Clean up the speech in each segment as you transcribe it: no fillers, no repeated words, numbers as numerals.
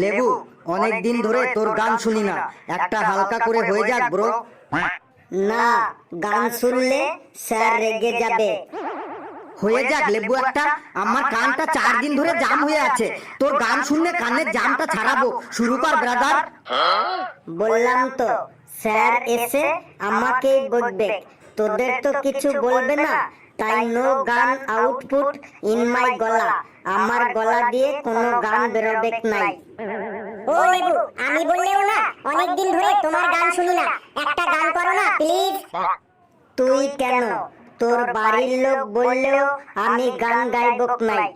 লেবু, অনেক দিন ধরে তোর গান শুনি না, একটা হালকা করে হয়ে যাক ব্রো। না, গান শুনলে স্যার রেগে যাবে। হয়ে যাক লেবু একটা, আমার কানটা 4 দিন ধরে জাম হয়ে আছে, তোর গান শুনলে কানের জামটা ছাড়াবো। শুরু কর ব্রাদার। বললাম তো, স্যার এসে আমাকেই বলবে, তোদের তো কিছু বলবে না, তাই নো গান আউটপুট ইন মাই গলা। আমার গলা দিয়ে কোনো গান বেরোবে নাই। ও লেবু, আমি বললেও না, অনেকদিন ধরে তোমার গান শুনি না, একটা গান করো না প্লিজ। তুই কেন? তোর বাড়ির লোক বললেও আমি গান গাইব নাই।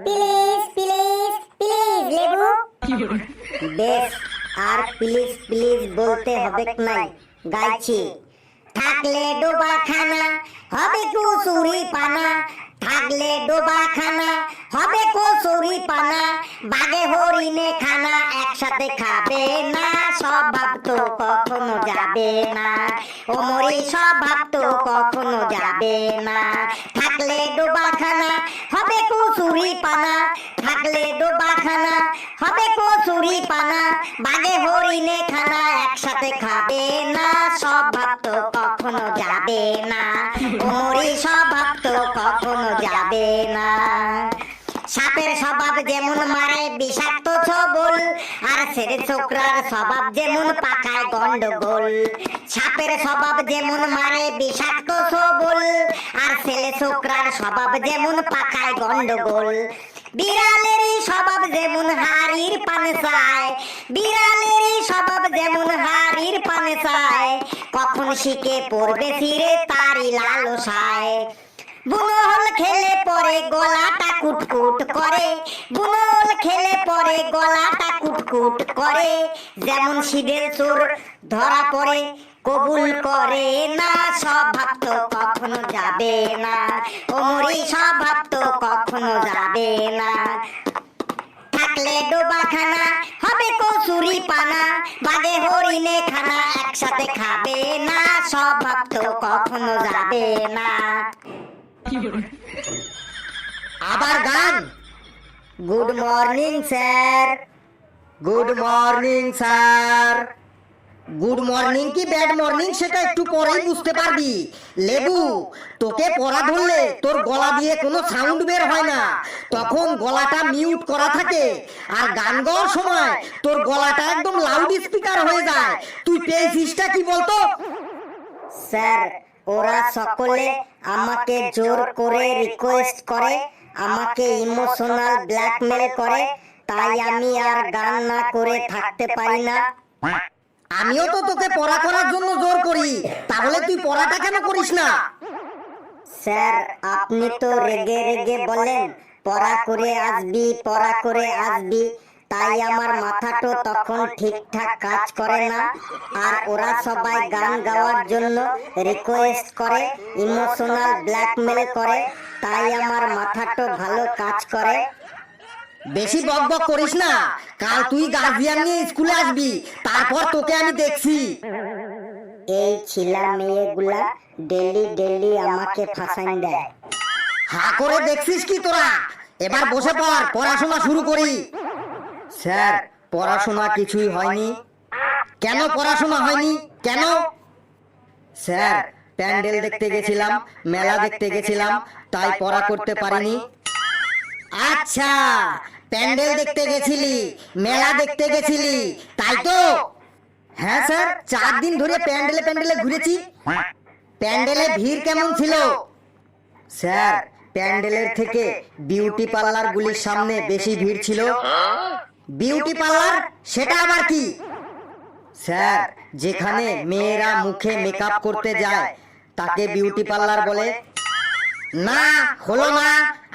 প্লিজ প্লিজ প্লিজ লেবু। বেশ, আর প্লিজ প্লিজ বলতে হবে নাই, গাইছি। থাকলে ডোবা খানা হবে কচুরি পানা, থাকলে ডোবা খানা হবে কচুরি পানা, বাগে হরিণে খানা একসাথে খাবে না, স্বভাব তো কখনো যাবে না, ও মরি স্বভাব তো কখনো যাবে না। থাকলে ডোবা খানা হবে কচুরি পানা, থাকলে ডোবা খানা হবে কচুরি পানা, বাগে হরিণে খানা একসাথে খাবে না, স্বভাব তো কখনো যাবে না, ও মরি স্বভাব তো কখনো যাবে না। সাপের স্বভাব যেমন মারে বিষাক্ত ছবল, আর ছেলে ছোকরার স্বভাব যেমন পাকায় গন্ডগোল। সাপের স্বভাব যেমন মারে বিষাক্ত ছবল, আর ছেলে ছোকরার স্বভাব যেমন পাকায় গন্ডগোল। বিড়ালেরই স্বভাব যেমন হাড়ির পানে চায়, বিড়ালেরই স্বভাব যেমন হাড়ির পানে চায়, কখন শিখে পড়বে ফিরে তারই লালসায়। বুনল খেলে পরে গলাটা কুটকুট করে, বুনল খেলে পরে গলাটা কুটকুট করে, যেমন শিবের চোর ধরা পড়ে কবুল করে না, স্বভাব তো কখনো যাবে না, ও মরি স্বভাব তো কখনো যাবে না। থাকলে ডোবা খানা হবে কচুরি পানা, বাগে হরিণে খানা একসাথে খাবে না, স্বভাব তো কখনো যাবে না। আবার গান। Good morning sir. Good morning sir. Good morning কি ব্যাড মর্নিং সেটা একটু পরেই বুঝতে পারবি। লেবু, তোকে পড়া ধরলে তোর গলা দিয়ে কোনো সাউন্ড বের হয় না, তখন গলাটা মিউট করা থাকে, আর গান গাওয়ার সময় তোর গলাটা একদম লাউড স্পিকার হয়ে যায়। তুই পেয়েছিসটা কি বলতো? স্যার, ওরা সকলে আমাকে জোর করে রিকোয়েস্ট করে, আমাকে ইমোশনাল ব্ল্যাকমেল করে, তাই আমি আর গান না করে থাকতে পারি না। আমিও তো তোকে পড়া করার জন্য জোর করি, তাহলে তুই পড়াটা কেন করিস না? স্যার, আপনি তো রেগে রেগে বলেন পড়া করে আসবি, পড়া করে আসবি, তাই আমার মাথাটা তখন ঠিকঠাক কাজ করে না। আর ওরা সবাই গান গাওয়ার জন্য রিকোয়েস্ট করে, ইমোশনাল ব্ল্যাকমেল করে, তাই আমার মাথাটা ভালো কাজ করে। বেশি বকবক করিস না, কাল তুই গার্জিয়ান নিয়ে স্কুলে আসবি, তারপর তোকে আমি দেখছি। এই ছিলা মেয়েগুলা ডেলি ডেলি আমাকে ফাঁসাই দেয়। হা করে দেখছিস কি তোরা? এবার বসে পড়, পড়াশোনা শুরু করি। স্যার, পড়াশোনা কিছুই হয়নি। কেন পড়াশোনা হয়নি? কেন? স্যার, প্যান্ডেল দেখতে গেছিলাম, মেলা দেখতে গেছিলাম, তাই পড়া করতে পারিনি। আচ্ছা, প্যান্ডেল দেখতে গেছিলি, মেলা দেখতে গেছিলি, তাই তো? হ্যাঁ স্যার, 4 দিন ধরে প্যান্ডেলে প্যান্ডেলে ঘুরেছি। প্যান্ডেলে ভিড় কেমন ছিল? স্যার, প্যান্ডেলের থেকে বিউটি পার্লার গুলির সামনে বেশি ভিড় ছিল। বিউটি পার্লার সেটা আবার কি? স্যার, যেখানে মেয়েরা মুখে মেকআপ করতে যায় তাকে বিউটি পার্লার বলে। না, হলো না,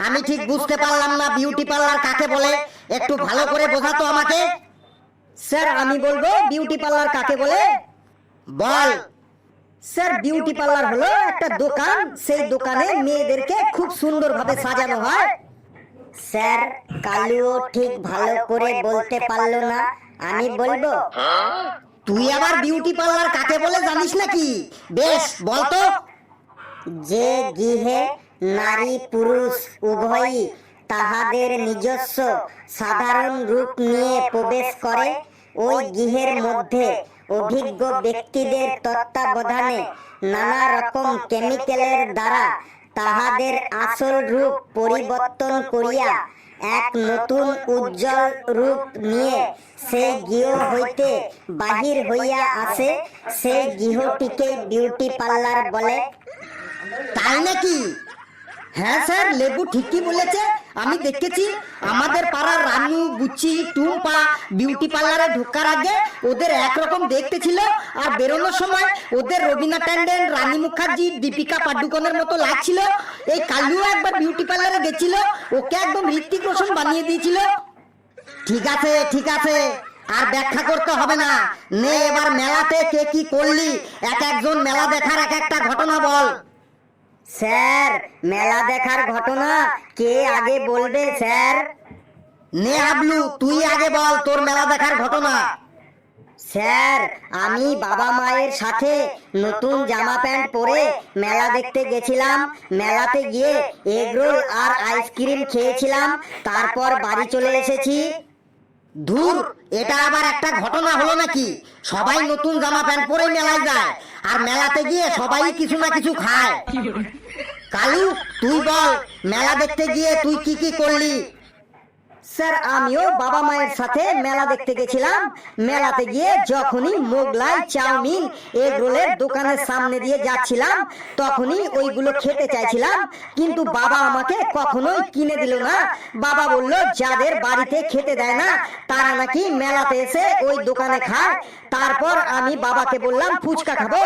আমি ঠিক বুঝতে পারলাম না বিউটি পার্লার কাকে বলে, একটু ভালো করে বোঝাতো আমাকে। স্যার, আমি বলবো বিউটি পার্লার কাকে বলে। বল। স্যার, বিউটি পার্লার হলো একটা দোকান, সেই দোকানে মেয়েদেরকে খুব সুন্দরভাবে সাজানো হয়। স্যার, কালুও ঠিক ভালো করে বলতে পারলো না, আমি বলবো। তুই আবার বিউটি পার্লার কাকে বলে জানিস নাকি? বেশ, বলতো। যে গৃহে নারী পুরুষ উভয়ই তাহাদের নিজস্ব সাধারণ রূপ নিয়ে প্রবেশ করে। ওই গৃহের মধ্যে অভিজ্ঞ ব্যক্তিদের তত্ত্বাবধানে নানা রকম কেমিক্যালের দ্বারা তাহাদের আসল রূপ পরিবর্তন করিয়া এক নতুন উজ্জ্বল রূপ নিয়ে সেই গৃহ হইতে বাহির হইয়া আসে। সেই গৃহটিকে বিউটি পার্লার বলে। তাই নাকি? হ্যাঁ স্যার, লেবু ঠিকই বলেছে। আমি দেখেছি আমাদের পাড়ার রানু, বুচি, টুম্পা বিউটি পার্লারে ঢোকার আগে ওদের একরকম দেখতে ছিল, আর বেরোনোর সময় ওদের রবিনা ট্যান্ডন, রানী মুখার্জি, দীপিকা পাডুকোনের মতো লাগছিল। এই কালুও একবার বিউটি পার্লারে গেছিল, ওকে একদম ঋত্বিক রোশন বানিয়ে দিয়েছিল। ঠিক আছে ঠিক আছে, আর ব্যাখ্যা করতে হবে না। নে এবার মেলাতে কে কি করলি, এক একজন মেলা দেখার এক একটা ঘটনা বল। স্যার, মেলা দেখার ঘটনা কে আগে বলবে স্যার? নে হাবলু, তুই আগে বল তোর মেলা দেখার ঘটনা। স্যার, আমি বাবা মায়ের সাথে নতুন জামা প্যান্ট পরে মেলা দেখতে গেছিলাম। মেলাতে গিয়ে এগরোল আর আইসক্রিম খেয়েছিলাম, তারপর বাড়ি চলে এসেছি। ধুর, এটা আবার একটা ঘটনা হলো নাকি? সবাই নতুন জামা প্যান্ট পরে মেলায় যায়, আর মেলাতে গিয়ে সবাই কিছু না কিছু খায়। কালু, তুই বল মেলা দেখতে গিয়ে তুই কি কি করলি? স্যার, আমিও বাবা মায়ের সাথে মেলা দেখতে গেছিলাম। মেলাতে গিয়ে যখনই মোগলাই, চাউমিন, এগ রোলের দোকানের সামনে দিয়ে যাচ্ছিলাম, তখনই ওইগুলো খেতে চাইছিলাম, কিন্তু বাবা আমাকে কখনোই কিনে দিল না। বাবা বলল যাদের বাড়িতে খেতে দেয় না তারা নাকি মেলাতে এসে ওই দোকানে খায়। তারপর আমি বাবাকে বললাম ফুচকা খাবো।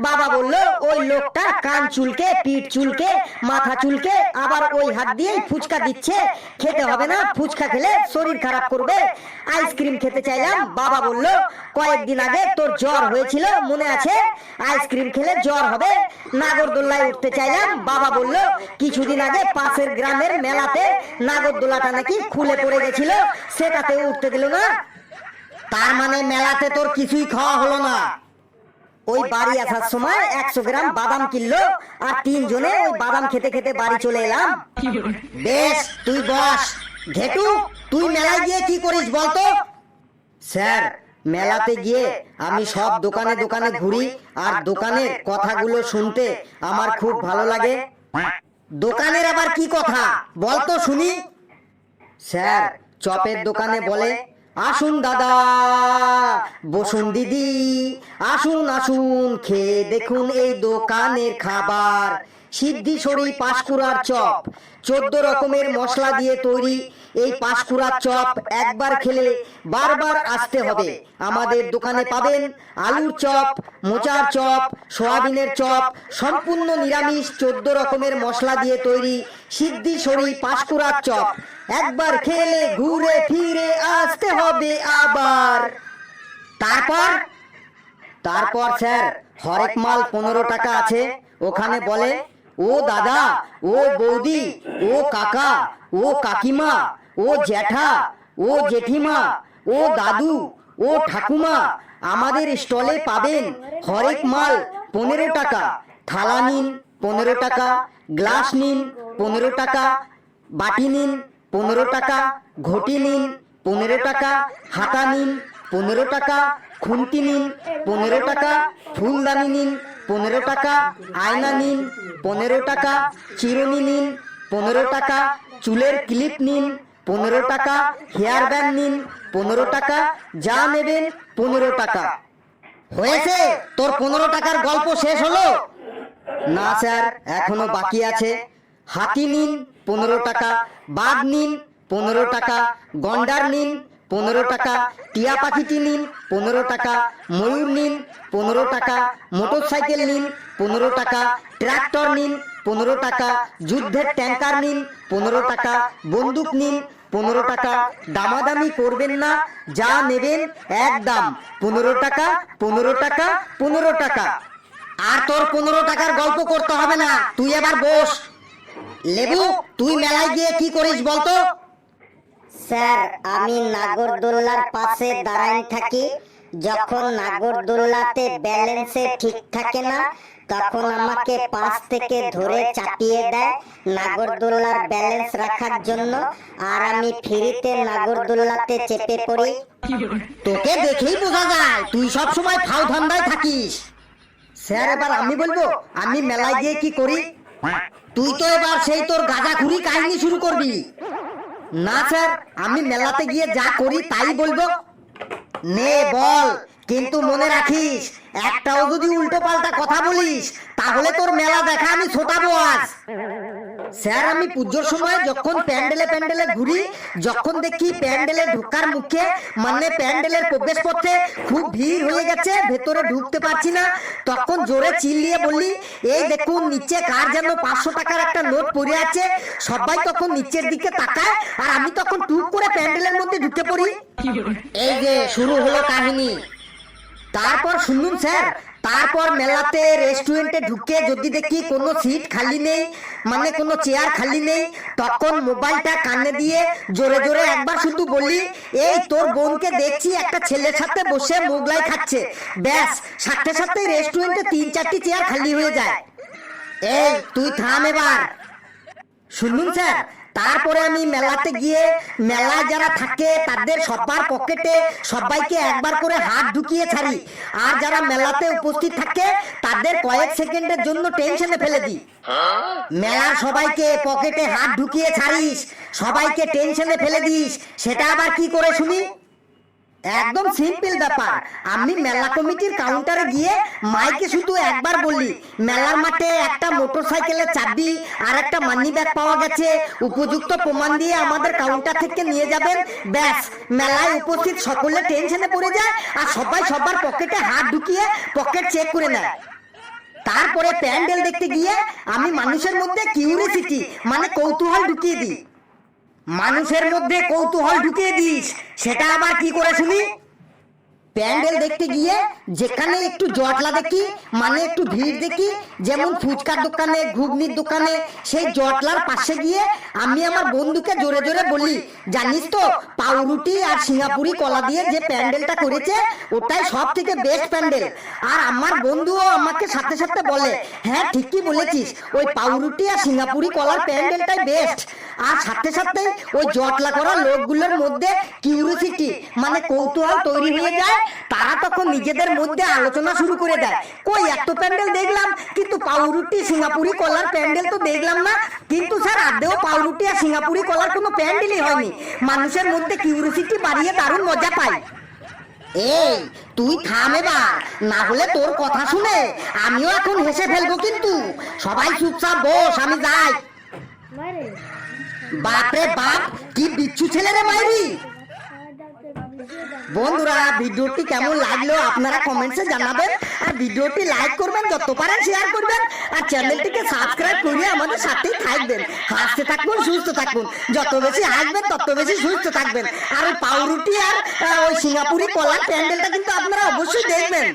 বাবা বলল ওই লোকটা কান চুলকে, পিঠ চুলকে, মাথা চুলকে, আবার ওই হাত দিয়েই ফুচকা দিচ্ছে, খেতে হবে না, ফুচকা খেলে শরীর খারাপ করবে। আইসক্রিম খেতে চাইলাম, বাবা বলল কয়েকদিন আগে তোর জ্বর হয়েছিল, মনে আছে? আইসক্রিম খেলে জ্বর হবে। নাগরদোল্লায় উঠতে চাইলাম, বাবা বলল কিছুদিন আগে পাশের গ্রামের মেলাতে নাগরদোলাটা নাকি খুলে পড়ে গেছিল, সেটাতেও উঠতে দিল না। তার মানে মেলাতে তোর কিছুই খাওয়া হলো না? ওই বাড়ি আসার সময় 100 গ্রাম বাদাম কিনলো, আর 3 জনে ওই বাদাম খেতে খেতে বাড়ি চলে এলাম। বেশ, তুই বস। ঘেটু, তুই মেলায় গিয়ে কি করিস বলতো? স্যার, মেলাতে গিয়ে আমি সব দোকানে দোকানে ঘুরি, আর দোকানের কথাগুলো শুনতে আমার খুব ভালো লাগে। দোকানের আবার কি কথা বলতো শুনি? স্যার, চপের দোকানে বলে আসুন দাদা, বসুন দিদি, আসুন আসুন, খেয়ে দেখুন এই দোকানের খাবার। সিদ্ধিসরি পাঁশকুড়ার চপ, 14 রকমের মশলা দিয়ে তৈরি এই পাঁশকুড়ার চপ একবার খেলে বারবার আসতে হবে। আমাদের দোকানে পাবেন আলুর চপ, মোচার চপ, সয়াবিনের চপ, সম্পূর্ণ নিরামিষ 14 রকমের মশলা দিয়ে তৈরি সিদ্ধিসরি পাঁশকুড়ার চপ। একবার খেলে ঘুরে ফিরে আসতে হবে আবার। তারপর স্যার, হরেক মাল 15 টাকা আছে। ওখানে বলে ও দাদা, ও বৌদি, ও কাকা, ও কাকিমা, ও জ্যাঠা, ও জেঠিমা, ও দাদু, ও ঠাকুমা, আমাদের স্টলে পাবেন হরেক মাল 15 টাকা। থালা নিন 15 টাকা, গ্লাস নিন 15 টাকা, বাটি নিন 15 টাকা, ঘটি নিন 15 টাকা, হাতা নিন 15 টাকা, খুন্তি নিন 15 টাকা, ফুলদানি নিন 15 টাকা, আয়না নিন 15 টাকা, চিরুনি নিন 15 টাকা, চুলের ক্লিপ নিন 15 টাকা, হেয়ার ব্যান্ড নিন 15 টাকা, যা নেবেন 15 টাকা। হয়েছে? তোর 15 টাকার গল্প শেষ হলো? না স্যার, এখনো বাকি আছে। হাতি নিন 15 টাকা, বাঘ নিন 15 টাকা, গন্ডার নিন 15 টাকা, টিয়া পাখিটি নিন 15 টাকা, ময়ূর নিন 15 টাকা, মোটরসাইকেল নিন 15 টাকা, ট্রাক্টর নিন 15 টাকা, যুদ্ধের ট্যাঙ্কার নিন 15 টাকা, বন্দুক নিন 15 টাকা। দামাদামি করবেন না, যা নেবেন এক দাম, 15 টাকা, 15 টাকা, 15 টাকা। আর তোর 15 টাকার গল্প করতে হবে না, তুই এবার বস। লেবু, তুই মেলায় গিয়ে কি করিস বলতো? স্যার, আমি নাগরদোল্লার পাশে দাঁড়াই থাকি। যখন নাগরদোল্লাতে ব্যালেন্সে ঠিক থাকে না, তখন আমাকে পাশ থেকে ধরে চাপিয়ে দেয় নাগরদোল্লার ব্যালেন্স রাখার জন্য, আর আমি ফ্রিতে নাগরদোল্লাতে চেপে পড়ি। তোকে দেখেই বোঝা যায় তুই সব সময় ফাউ ধান্দায় থাকিস। স্যার এবার আমি বলবো আমি মেলায় গিয়ে কি করি। তুই তো এবার সেই তোর গাঁজাখুরি কাহিনী শুরু করবি। না স্যার, আমি মেলাতে গিয়ে যা করি তাই বলবো। নে বল, কিন্তু মনে রাখিস একটাও যদি উল্টো পাল্টা কথা বলিস তাহলে তোর মেলা দেখা আমি ছোটাবো আজ। স্যার আমি পুজোর সময় যখন প্যান্ডেলে প্যান্ডেলে ঘুরি, যখন দেখি প্যান্ডেলে ঢোকার মুখে মানে প্যান্ডেলের প্রবেশ পথে খুব ভিড় হয়ে গেছে, ভেতরে ঢুকতে পারছি না, তখন জোরে চিল্লিয়ে বলি এই দেখুন নিচে কার যেন 500 টাকার একটা নোট পড়ে আছে। সবাই তখন নিচের দিকে তাকায় আর আমি তখন টুক করে প্যান্ডেলের মধ্যে ঢুকে পড়ি। এই যে শুরু হলো কাহিনী। তারপর শুনুন স্যার, তারপর মেলাতে রেস্টুরেন্টে ঢুকে যদি দেখি কোনো সিট খালি নেই মানে কোনো চেয়ার খালি নেই, তখন মোবাইলটা কানে দিয়ে জোরে জোরে একবার শুধু বলি এই তোর বোনকে দেখছি একটা ছেলের সাথে বসে মোগলাই খাচ্ছে। ব্যাস, সাথে সাথে রেস্টুরেন্টে 3-4টি চেয়ার খালি হয়ে যায়। এই তুই থাম এবার। শুনুন স্যার, তারপরে আমি মেলাতে গিয়ে মেলায় যারা থাকে তাদের সবার পকেটে সবাইকে একবার করে হাত ঢুকিয়ে ছাড়ি, আর যারা মেলাতে উপস্থিত থাকে তাদের কয়েক সেকেন্ডের জন্য টেনশনে ফেলে দিই। মেলার সবাইকে পকেটে হাত ঢুকিয়ে ছাড়িস, সবাইকে টেনশনে ফেলে দিস, সেটা আবার কি করে শুনি? একদম সিম্পল ব্যাপার। আমি মেলা কমিটির কাউন্টারে গিয়ে মাইকে শুধু একবার বলি মেলার মাঠে একটা মোটরসাইকেলের চাবি আর একটা মানি ব্যাগ পাওয়া গেছে, উপযুক্ত প্রমাণ দিয়ে আমাদের কাউন্টার থেকে নিয়ে যাবেন। ব্যাস, মেলায় উপস্থিত সকলে টেনশনে পড়ে যায় আর সবাই সবার পকেটে হাত ঢুকিয়ে পকেট চেক করে নেয়। তারপরে প্যান্ডেল দেখতে গিয়ে আমি মানুষের মধ্যে কিউরিওসিটি মানে কৌতূহল ঢুকিয়ে দিই। মানুষের মধ্যে কৌতূহল ঢুকিয়ে দিস, সেটা আবার কি করে শুনি? প্যান্ডেল দেখতে গিয়ে যেখানে একটু জটলা দেখি মানে একটু ভিড় দেখি, যেমন ফুচকার দোকানে ঘুগনির দোকানে, সেই জটলার পাশে গিয়ে আমি আমার বন্ধুকে জোরে জোরে বলি জানিস তো পাউরুটি আর সিঙ্গাপুরি কলা দিয়ে যে প্যান্ডেলটা করেছে ওটাই সব থেকে বেস্ট প্যান্ডেল। আর আমার বন্ধুও আমাকে সাথে সাথে বলে হ্যাঁ ঠিকই বলেছিস, ওই পাউরুটি আর সিঙ্গাপুরি কলার প্যান্ডেলটাই বেস্ট। আর সাথে সাথে ওই জটলা করা লোকগুলোর মধ্যে কিউরিওসিটি মানে কৌতূহল তৈরি হয়ে যায়। তারা তখন নিজেদের মধ্যে আলোচনা শুরু করে দেয় কই এত প্যান্ডেল দেখলাম কিন্তু পাউরুটি সিঙ্গাপুরি কলার প্যান্ডেল তো দেখলাম না। কিন্তু স্যার আদেও পাউরুটি আর সিঙ্গাপুরি কলার কোনো প্যান্ডেলই হয়নি। মানুষের মধ্যে কিউরিওসিটি বাড়িয়ে দারুণ মজা পায়। এই তুই থাম এবার, না হলে তোর কথা শুনে আমিও এখন হেসে ফেলবো। কিন্তু সবাই চুপচাপ বস, আমি যাই। বাপরে বাপ, কি বিচ্ছু ছেলে রে মাইরি। বন্ধুরা ভিডিওটি কেমন লাগলো আপনারা কমেন্টসে জানাবেন, আর ভিডিওটি লাইক করবেন, যত পারেন শেয়ার করবেন, আর চ্যানেলটিকে সাবস্ক্রাইব করে আমাদের সাথেই থাকবেন। হাসতে থাকুন, সুস্থ থাকুন, যত বেশি হাসবেন তত বেশি সুস্থ থাকবেন। আর ওই পাউরুটি আর ওই সিঙ্গাপুরি কলার প্যান্ডেলটা কিন্তু আপনারা অবশ্যই দেখবেন।